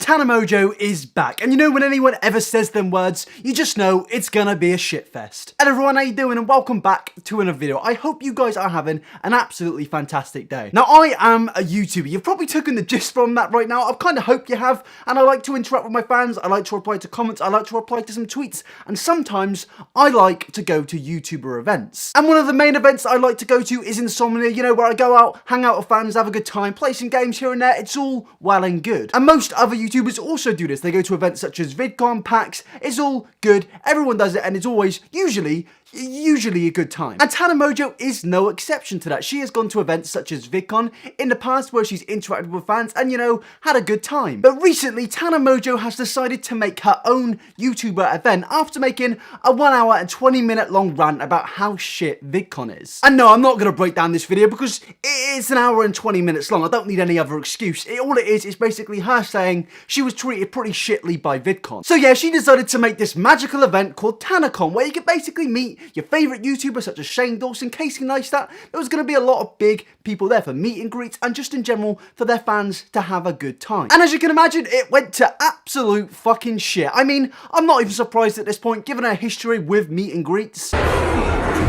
Tana Mongeau is back, and you know when anyone ever says them words, you just know it's gonna be a shitfest. Hello everyone, how you doing, and welcome back to another video. I hope you guys are having an absolutely fantastic day. Now, I am a YouTuber. You've probably taken the gist from that right now. I kind of hope you have, and I like to interact with my fans. I like to reply to comments. I like to reply to some tweets, and sometimes I like to go to YouTuber events. And one of the main events I like to go to is Insomnia, you know, where I go out, hang out with fans, have a good time, play some games here and there. It's all well and good. And most other YouTubers also do this. They go to events such as VidCon, PAX. It's all good. Everyone does it, and it's always usually a good time. And Tana Mongeau is no exception to that. She has gone to events such as VidCon in the past where she's interacted with fans and, you know, had a good time. But recently, Tana Mongeau has decided to make her own YouTuber event after making a 1 hour and 20-minute long rant about how shit VidCon is. And no, I'm not going to break down this video because it's an hour and 20 minutes long. I don't need any other excuse. All it is basically her saying she was treated pretty shittily by VidCon. So yeah, she decided to make this magical event called TanaCon where you can basically meet your favourite YouTubers such as Shane Dawson, Neistat. There was going to be a lot of big people there for meet and greets and just in general for their fans to have a good time. And as you can imagine, it went to absolute fucking shit. I mean, I'm not even surprised at this point given her history with meet and greets.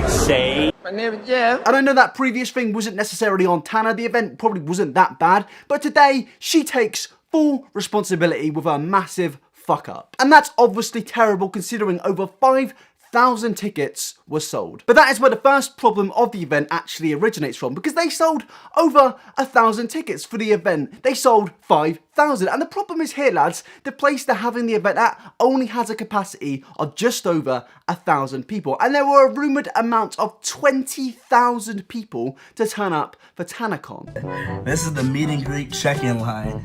Say my name is Jeff. And I know that previous thing wasn't necessarily on Tana. The event probably wasn't that bad, but today she takes full responsibility with her massive fuck up. And that's obviously terrible considering over 5,000 tickets were sold. But that is where the first problem of the event actually originates from, because they sold over 1,000 tickets for the event. They sold 5,000. And the problem is here, lads, the place they're having the event at only has a capacity of just over 1,000 people. And there were a rumoured amount of 20,000 people to turn up for TanaCon. This is the meet and greet check-in line.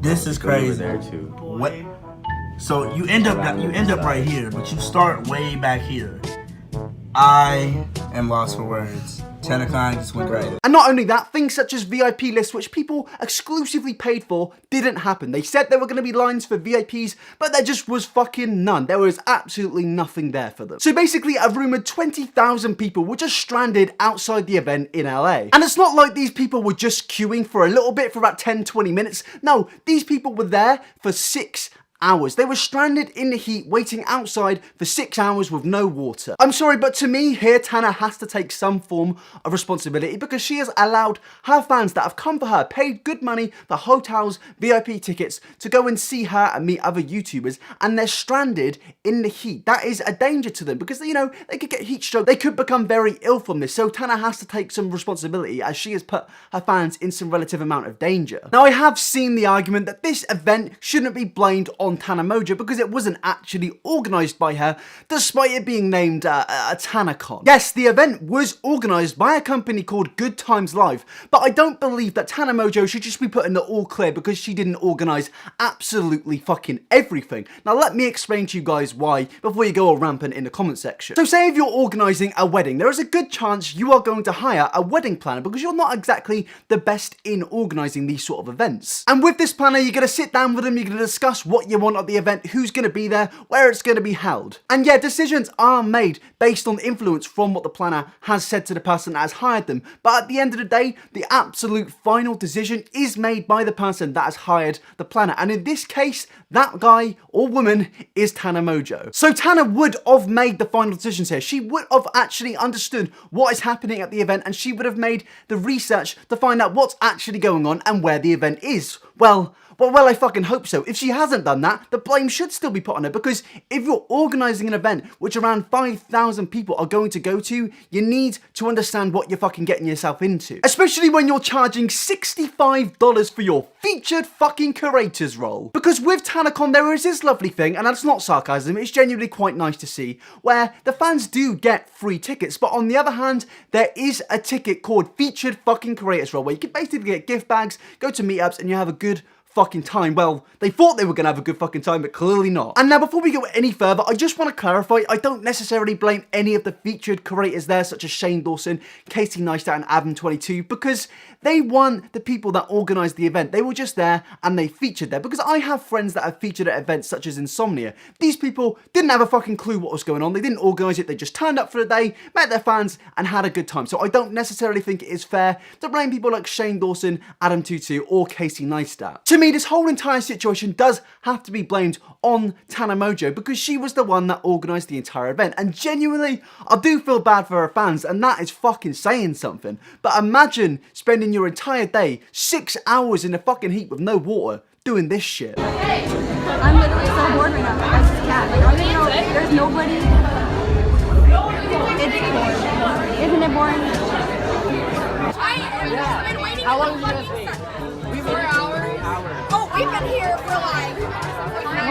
This is crazy. There too. What? So you end up right here, but you start way back here. I am lost for words. TanaCon just went crazy. And not only that, things such as VIP lists, which people exclusively paid for, didn't happen. They said there were going to be lines for VIPs, but there just was fucking none. There was absolutely nothing there for them. So basically, a rumoured 20,000 people were just stranded outside the event in LA. And it's not like these people were just queuing for a little bit for about 10-20 minutes. No, these people were there for 6 hours. They were stranded in the heat waiting outside for 6 hours with no water. I'm sorry, but to me here, Tana has to take some form of responsibility because she has allowed her fans that have come for her, paid good money for hotels, VIP tickets to go and see her and meet other YouTubers, and they're stranded in the heat. That is a danger to them because, you know, they could get heat stroke. They could become very ill from this. So Tana has to take some responsibility as she has put her fans in some relative amount of danger. Now, I have seen the argument that this event shouldn't be blamed on Tana Mongeau because it wasn't actually organised by her, despite it being named a TanaCon. Yes, the event was organised by a company called Good Times Live, but I don't believe that Tana Mongeau should just be put in the all clear because she didn't organise absolutely fucking everything. Now let me explain to you guys why before you go all rampant in the comment section. So say if you're organising a wedding, there is a good chance you are going to hire a wedding planner because you're not exactly the best in organising these sort of events. And with this planner, you're going to sit down with them, you're going to discuss what you want at the event, who's going to be there, where it's going to be held. And yeah, decisions are made based on influence from what the planner has said to the person that has hired them. But at the end of the day, the absolute final decision is made by the person that has hired the planner. And in this case, that guy or woman is Tana Mongeau. So Tana would have made the final decisions here. She would have actually understood what is happening at the event and she would have made the research to find out what's actually going on and where the event is. Well, I fucking hope so. If she hasn't done that, the blame should still be put on her because if you're organising an event which around 5,000 people are going to go to, you need to understand what you're fucking getting yourself into. Especially when you're charging $65 for your featured fucking Curators role. Because with TanaCon, there is this lovely thing, and that's not sarcasm, it's genuinely quite nice to see, where the fans do get free tickets, but on the other hand, there is a ticket called featured fucking Curators role, where you can basically get gift bags, go to meetups, and you have a good fucking time. Well, they thought they were going to have a good fucking time, but clearly not. And now, before we go any further, I just want to clarify, I don't necessarily blame any of the featured Curators there, such as Shane Dawson, Neistat, and idubbbz, because they weren't the people that organised the event. They were just there, and they featured there, because I have friends that have featured at events such as Insomnia. These people didn't have a fucking clue what was going on. They didn't organise it. They just turned up for the day, met their fans, and had a good time. So I don't necessarily think it is fair to blame people like Shane Dawson, idubbbz, or Neistat. To me, this whole entire situation does have to be blamed on Tana Mongeau because she was the one that organised the entire event. And genuinely, I do feel bad for her fans, and that is fucking saying something. But imagine spending your entire day, 6 hours in the fucking heat with no water, doing this shit. Hey, I'm literally so bored right now. I just can't. Like, there's nobody. It's boring. Isn't it boring? I've been waiting. How long have you guys waited? 4 hours. Oh, we've been here for like.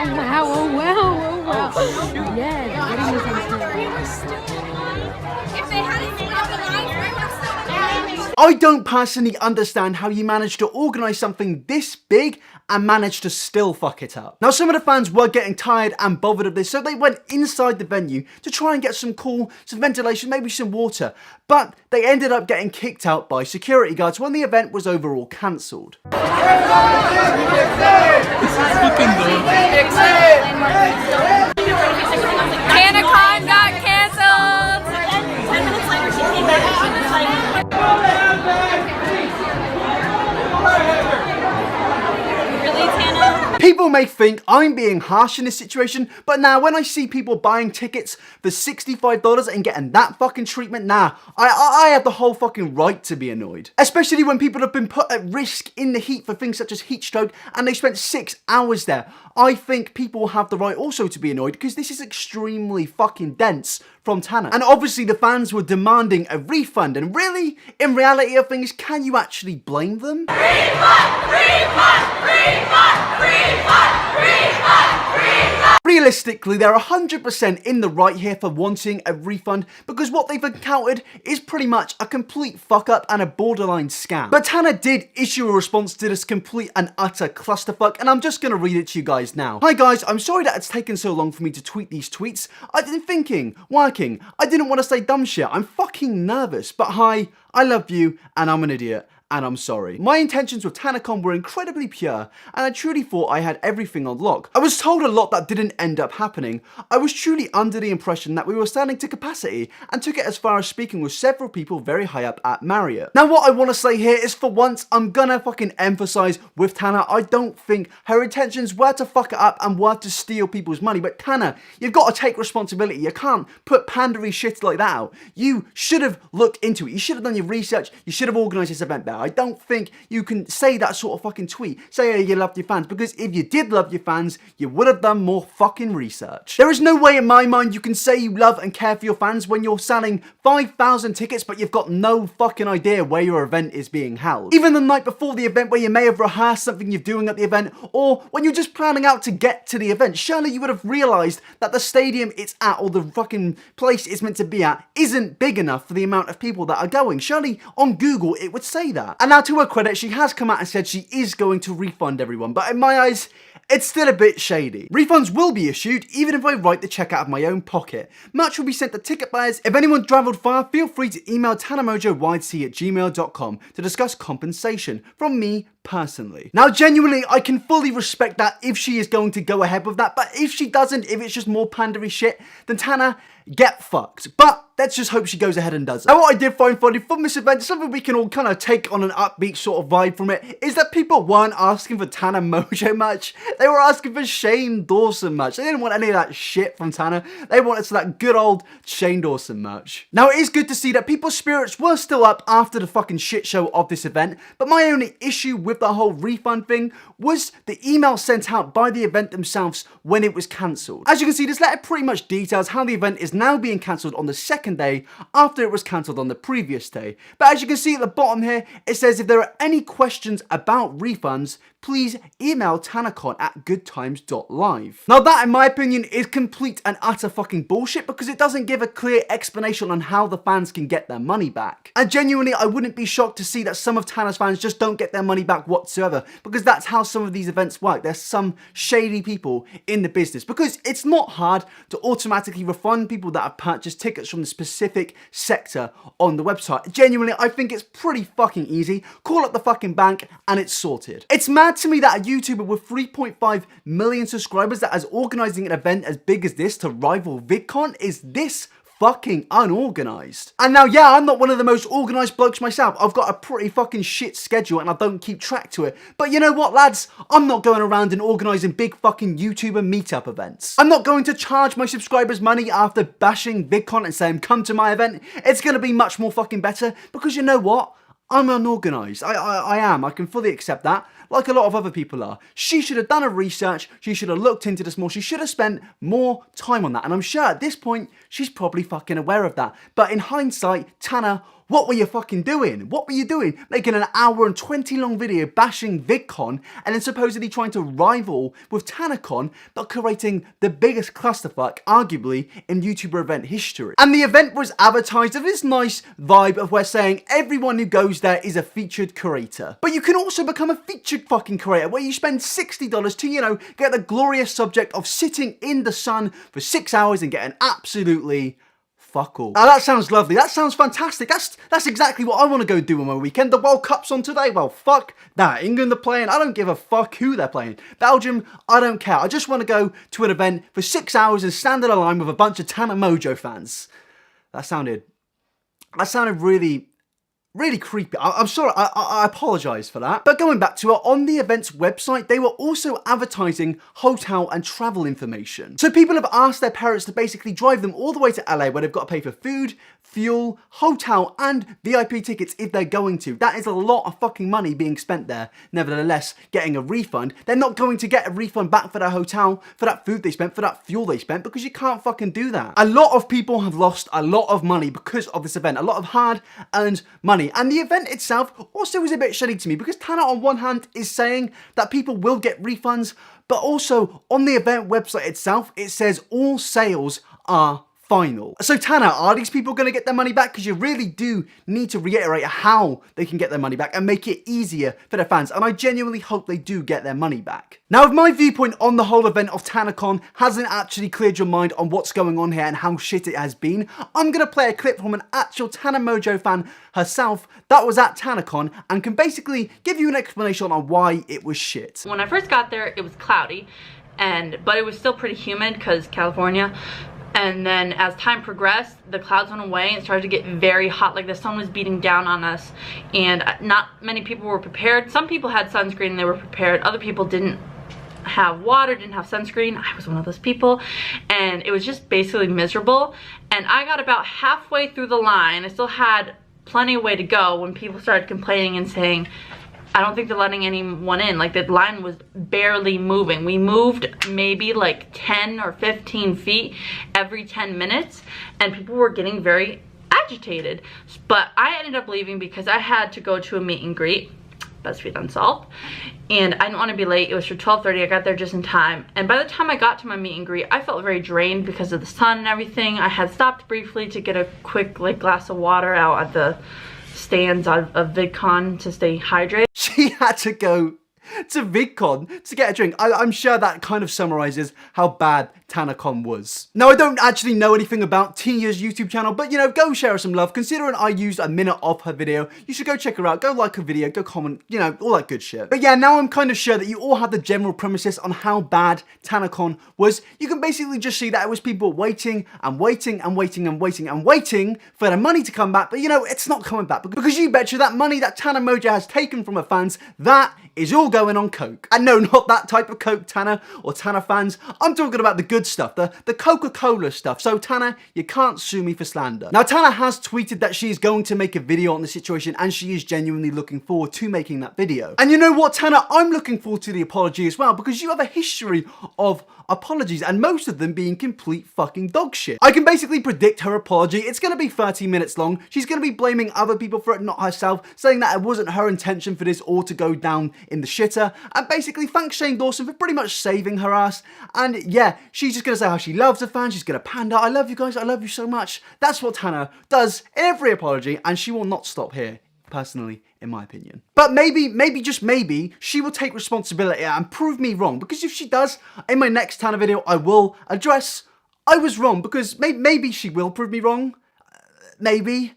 Oh wow! Oh wow! Oh wow! Yes, getting this on We were still. If they hadn't been on the lines, we would have still been. I don't personally understand how you managed to organise something this big and managed to still fuck it up. Now, some of the fans were getting tired and bothered of this, so they went inside the venue to try and get some cool, some ventilation, maybe some water. But they ended up getting kicked out by security guards when the event was overall cancelled. TanaCon got canceled. 10 minutes later, she came back. Really, Tana? People may think I'm being harsh in this situation, but now when I see people buying tickets for $65 and getting that fucking treatment, I have the whole fucking right to be annoyed. Especially when people have been put at risk in the heat for things such as heat stroke and they spent 6 hours there. I think people have the right also to be annoyed because this is extremely fucking dense from Tana. And obviously the fans were demanding a refund, and really, in reality of things, can you actually blame them? Realistically, they're 100% in the right here for wanting a refund because what they've encountered is pretty much a complete fuck up and a borderline scam. But Tana did issue a response to this complete and utter clusterfuck, and I'm just gonna read it to you guys now. Hi guys, I'm sorry that it's taken so long for me to tweet these tweets. I've been thinking, working, I didn't want to say dumb shit, I'm fucking nervous. But hi, I love you and I'm an idiot. And I'm sorry. My intentions with TanaCon were incredibly pure, and I truly thought I had everything on lock. I was told a lot that didn't end up happening. I was truly under the impression that we were standing to capacity, and took it as far as speaking with several people very high up at Marriott. Now what I want to say here is, for once, I'm gonna fucking emphasize with Tana, I don't think her intentions were to fuck it up and were to steal people's money. But Tana, you've got to take responsibility. You can't put pandery shit like that out. You should have looked into it. You should have done your research. You should have organised this event better. I don't think you can say that sort of fucking tweet, say you loved your fans, because if you did love your fans, you would have done more fucking research. There is no way in my mind you can say you love and care for your fans when you're selling 5,000 tickets but you've got no fucking idea where your event is being held. Even the night before the event, where you may have rehearsed something you're doing at the event, or when you're just planning out to get to the event, surely you would have realised that the stadium it's at, or the fucking place it's meant to be at, isn't big enough for the amount of people that are going. Surely on Google it would say that. And now, to her credit, she has come out and said she is going to refund everyone, but in my eyes, it's still a bit shady. Refunds will be issued even if I write the check out of my own pocket. Merch will be sent to ticket buyers. If anyone travelled far, feel free to email TanaMongeau'S@gmail.com to discuss compensation from me personally. Now, genuinely, I can fully respect that if she is going to go ahead with that, but if she doesn't, if it's just more pandery shit, then Tana, get fucked. But let's just hope she goes ahead and does it. Now, what I did find funny from this event, something we can all kind of take on an upbeat sort of vibe from it, is that people weren't asking for Tana Mongeau much. They were asking for Shane Dawson much. They didn't want any of that shit from Tana. They wanted that good old Shane Dawson much. Now, it is good to see that people's spirits were still up after the fucking shit show of this event, but my only issue with the whole refund thing was the email sent out by the event themselves when it was cancelled. As you can see, this letter pretty much details how the event is now being cancelled on the second day after it was cancelled on the previous day. But as you can see at the bottom here, it says if there are any questions about refunds, please email TanaCon at goodtimes.live. Now that, in my opinion, is complete and utter fucking bullshit, because it doesn't give a clear explanation on how the fans can get their money back. And genuinely, I wouldn't be shocked to see that some of Tana's fans just don't get their money back whatsoever, because that's how some of these events work. There's some shady people in the business, because it's not hard to automatically refund people that have purchased tickets from the specific sector on the website. Genuinely, I think it's pretty fucking easy. Call up the fucking bank and it's sorted. It's mad to me that a YouTuber with 3.5 million subscribers that is organising an event as big as this to rival VidCon is this fucking unorganized. And now, yeah, I'm not one of the most organized blokes myself. I've got a pretty fucking shit schedule and I don't keep track to it. But you know what, lads? I'm not going around and organizing big fucking YouTuber meetup events. I'm not going to charge my subscribers money after bashing VidCon and saying, come to my event. It's going to be much more fucking better because you know what? I'm unorganized. I am. I can fully accept that. Like a lot of other people are. She should have done her research. She should have looked into this more. She should have spent more time on that. And I'm sure at this point, she's probably fucking aware of that. But in hindsight, Tana, what were you fucking doing? What were you doing? Making an hour and 20 long video bashing VidCon and then supposedly trying to rival with TanaCon, but creating the biggest clusterfuck, arguably, in YouTuber event history. And the event was advertised with this nice vibe of where saying everyone who goes there is a featured curator. But you can also become a featured fucking curator where you spend $60 to, you know, get the glorious subject of sitting in the sun for 6 hours and getting absolutely fuck all. Now that sounds lovely. That sounds fantastic. That's exactly what I want to go do on my weekend. The World Cup's on today. Well, fuck that. England are playing. I don't give a fuck who they're playing. Belgium, I don't care. I just want to go to an event for 6 hours and stand in a line with a bunch of Tana Mongeau fans. That sounded really creepy. I'm sorry, I apologise for that. But going back to it, on the event's website, they were also advertising hotel and travel information. So people have asked their parents to basically drive them all the way to LA where they've got to pay for food, fuel, hotel, and VIP tickets if they're going to. That is a lot of fucking money being spent there. Nevertheless, getting a refund, they're not going to get a refund back for their hotel, for that food they spent, for that fuel they spent, because you can't fucking do that. A lot of people have lost a lot of money because of this event. A lot of hard-earned money. And the event itself also is a bit shady to me because Tana on one hand is saying that people will get refunds, but also on the event website itself, it says all sales are final. So Tana, are these people going to get their money back? Because you really do need to reiterate how they can get their money back and make it easier for their fans. And I genuinely hope they do get their money back. Now, if my viewpoint on the whole event of TanaCon hasn't actually cleared your mind on what's going on here and how shit it has been, I'm going to play a clip from an actual Tana Mongeau fan herself that was at TanaCon and can basically give you an explanation on why it was shit. When I first got there, it was cloudy, but it was still pretty humid because California. And then as time progressed, the clouds went away and it started to get very hot. Like the sun was beating down on us and not many people were prepared. Some people had sunscreen and they were prepared. Other people didn't have water, didn't have sunscreen. I was one of those people and it was just basically miserable. And I got about halfway through the line. I still had plenty of way to go when people started complaining and saying, I don't think they're letting anyone in. Like the line was barely moving. We moved maybe like 10 or 15 feet every 10 minutes and people were getting very agitated. But I ended up leaving because I had to go to a meet and greet, BuzzFeed Unsolved, and I didn't want to be late. It was for 12:30. I got there just in time. And by the time I got to my meet and greet, I felt very drained because of the sun and everything. I had stopped briefly to get a quick like glass of water out at the stands of VidCon to stay hydrated. She had to go to VidCon to get a drink. I'm sure that kind of summarizes how bad TanaCon was. Now, I don't actually know anything about Tia's YouTube channel, but you know, go share her some love. Considering I used a minute of her video, you should go check her out, go like her video, go comment, you know, all that good shit. But yeah, now I'm kind of sure that you all have the general premises on how bad TanaCon was. You can basically just see that it was people waiting and waiting and waiting and waiting and waiting for their money to come back, but you know, it's not coming back because you betcha that money that Tana Mongeau has taken from her fans, that is all going on coke. And no, not that type of coke, Tana or Tana fans. I'm talking about the good stuff, the Coca-Cola stuff. So Tana, you can't sue me for slander. Now, Tana has tweeted that she is going to make a video on the situation and she is genuinely looking forward to making that video. And you know what, Tana? I'm looking forward to the apology as well because you have a history of apologies and most of them being complete fucking dog shit. I can basically predict her apology. It's going to be 30 minutes long. She's going to be blaming other people for it, not herself, saying that it wasn't her intention for this all to go down in the shitter, and basically thanks Shane Dawson for pretty much saving her ass. And yeah, she's just going to say how she loves her fans. She's going to panda, I love you guys, I love you so much. That's what Tana does in every apology, and she will not stop here, personally, in my opinion. But maybe, just maybe, she will take responsibility and prove me wrong, because if she does, in my next Tana video, I will address I was wrong, because maybe she will prove me wrong, maybe.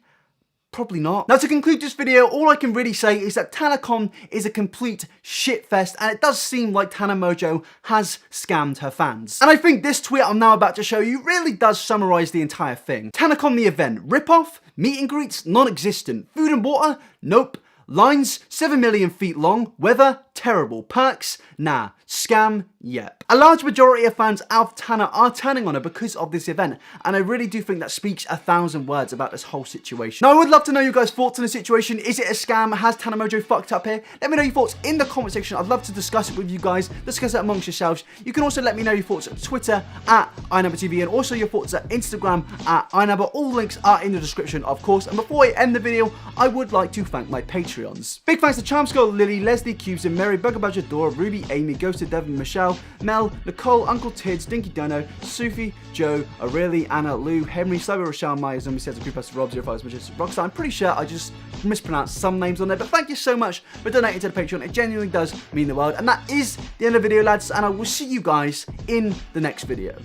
Probably not. Now to conclude this video, all I can really say is that TanaCon is a complete shitfest, and it does seem like Tana Mongeau has scammed her fans. And I think this tweet I'm now about to show you really does summarize the entire thing. TanaCon the event, rip-off, meet and greets, non-existent, food and water, nope. Lines, 7 million feet long. Weather, terrible. Perks, nah. Scam, yep. A large majority of fans of Tana are turning on her because of this event, and I really do think that speaks 1,000 words about this whole situation. Now, I would love to know your guys' thoughts on the situation. Is it a scam? Has Tana Mongeau fucked up here? Let me know your thoughts in the comment section. I'd love to discuss it with you guys, discuss it amongst yourselves. You can also let me know your thoughts on Twitter at iNabberTV, and also your thoughts at Instagram at iNabber. All links are in the description, of course. And before I end the video, I would like to thank my Patreons. Big thanks to Charm Skull, Lily, Leslie, Cubes, and Mary, Bugger Badger, Dora, Ruby, Amy, Ghosted Devon, Michelle, Mel, Nicole, Uncle Tids, Dinky Dono, Sufi, Joe, Aurelie, Anna, Lou, Henry, Cyber, Rochelle, Myers, Zombie Sets, Creepypasta, Rob, 05, Magician, Rockstar. I'm pretty sure I just mispronounced some names on there, but thank you so much for donating to the Patreon. It genuinely does mean the world. And that is the end of the video, lads, and I will see you guys in the next video.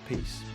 Peace.